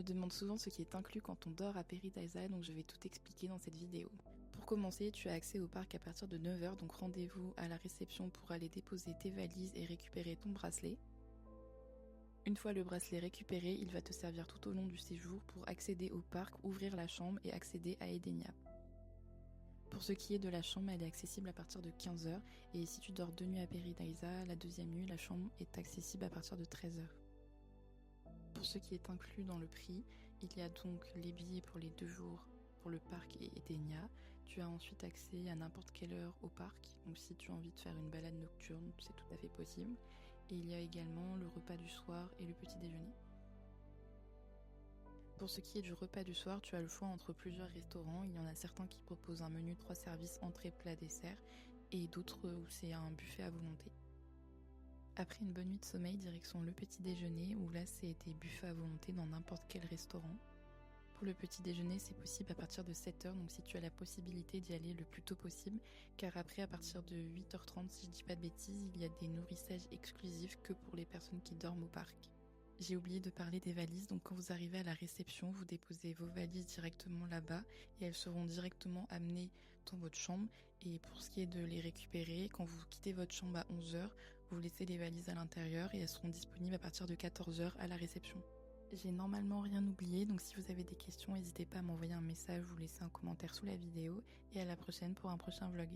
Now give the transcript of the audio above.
demandes souvent ce qui est inclus quand on dort à Paradise, donc je vais tout expliquer dans cette vidéo. Pour commencer, tu as accès au parc à partir de 9 h, donc rendez-vous à la réception pour aller déposer tes valises et récupérer ton bracelet. Une fois le bracelet récupéré, il va te servir tout au long du séjour pour accéder au parc, ouvrir la chambre et accéder à Edenia. Pour ce qui est de la chambre, elle est accessible à partir de 15 h, et si tu dors 2 nuits à Paradise, la deuxième nuit, la chambre est accessible à partir de 13 h. Pour ce qui est inclus dans le prix, il y a donc les billets pour les 2 jours pour le parc et Edenia. Tu as ensuite accès à n'importe quelle heure au parc, donc si tu as envie de faire une balade nocturne, c'est tout à fait possible. Et il y a également le repas du soir et le petit déjeuner. Pour ce qui est du repas du soir, tu as le choix entre plusieurs restaurants. Il y en a certains qui proposent un menu 3 services, entrée, plat, dessert, et d'autres où c'est un buffet à volonté. Après une bonne nuit de sommeil, direction le petit déjeuner, où là c'est des buffets à volonté dans n'importe quel restaurant. Pour le petit déjeuner, c'est possible à partir de 7 h, donc si tu as la possibilité d'y aller le plus tôt possible, car après à partir de 8 h 30, si je dis pas de bêtises, il y a des nourrissages exclusifs que pour les personnes qui dorment au parc. J'ai oublié de parler des valises, donc quand vous arrivez à la réception, vous déposez vos valises directement là-bas et elles seront directement amenées dans votre chambre. Et pour ce qui est de les récupérer, quand vous quittez votre chambre à 11 h, vous laissez les valises à l'intérieur et elles seront disponibles à partir de 14 h à la réception. J'ai normalement rien oublié, donc si vous avez des questions, n'hésitez pas à m'envoyer un message ou laisser un commentaire sous la vidéo. Et à la prochaine pour un prochain vlog.